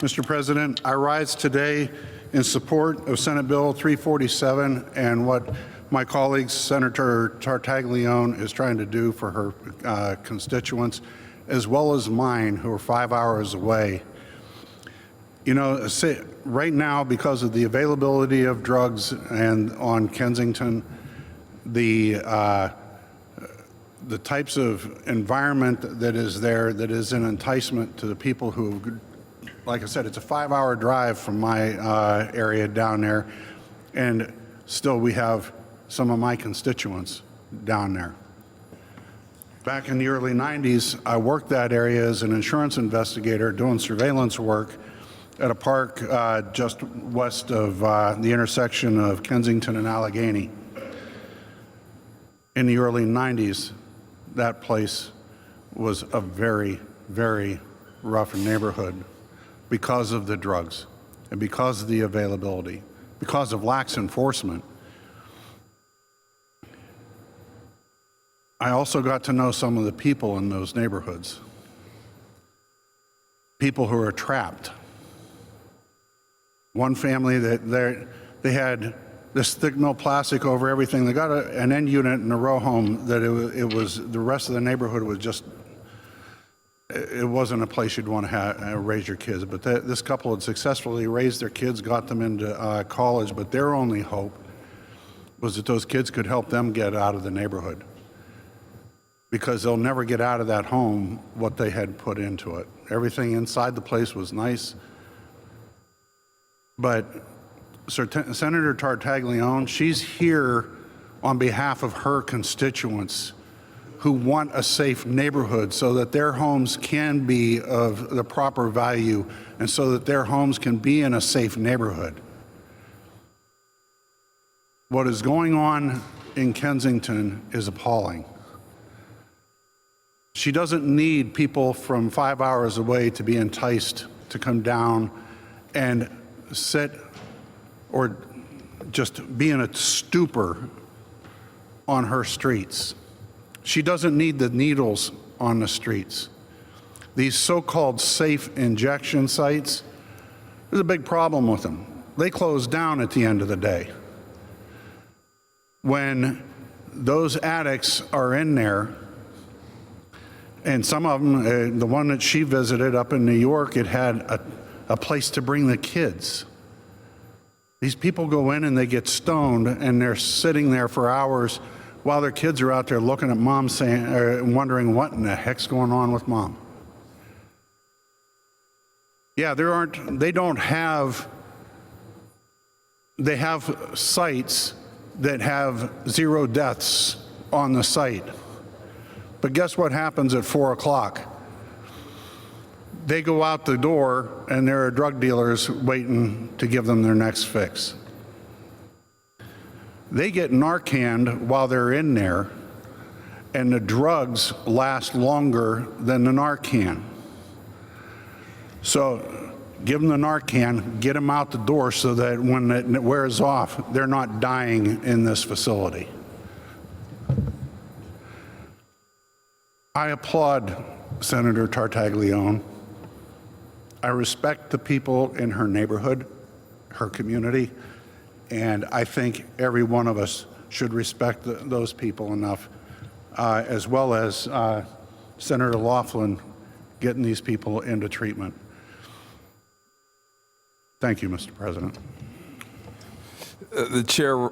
Mr. President, I rise today in support of Senate Bill 347 and what my colleague, Senator Tartaglione, is trying to do for her constituents, as well as mine, who are 5 hours away. You know, right now, because of the availability of drugs and on Kensington, the types of environment that is there that is an enticement to the people who, like I said, it's a 5-hour drive from my area down there, and still we have some of my constituents down there. Back in the early 90s, I worked that area as an insurance investigator doing surveillance work at a park just west of the intersection of Kensington and Allegheny. In the early 90s, that place was a very, very rough neighborhood because of the drugs and because of the availability, because of lax enforcement. I also got to know some of the people in those neighborhoods, people who are trapped. One family, that they had this thick metal plastic over everything. They got an end unit in a row home that it was the rest of the neighborhood was just, it wasn't a place you'd want to raise your kids. But this couple had successfully raised their kids, got them into college, but their only hope was that those kids could help them get out of the neighborhood, because they'll never get out of that home what they had put into it. Everything inside the place was nice, but Senator Tartaglione, she's here on behalf of her constituents who want a safe neighborhood so that their homes can be of the proper value and so that their homes can be in a safe neighborhood. What is going on in Kensington is appalling. She doesn't need people from 5 hours away to be enticed to come down and sit or just be in a stupor on her streets. She doesn't need the needles on the streets. These so-called safe injection sites, there's a big problem with them. They close down at the end of the day. When those addicts are in there, and some of them, the one that she visited up in New York, it had a place to bring the kids. These people go in and they get stoned and they're sitting there for hours while their kids are out there looking at mom saying, wondering what in the heck's going on with mom. Yeah, they have sites that have 0 deaths on the site. But guess what happens at 4 o'clock? They go out the door and there are drug dealers waiting to give them their next fix. They get Narcaned while they're in there, and the drugs last longer than the Narcan. So give them the Narcan, get them out the door so that when it wears off, they're not dying in this facility. I applaud Senator Tartaglione. I respect the people in her neighborhood, her community, and I think every one of us should respect those people enough, as well as Senator Laughlin getting these people into treatment. Thank you, Mr. President. The chair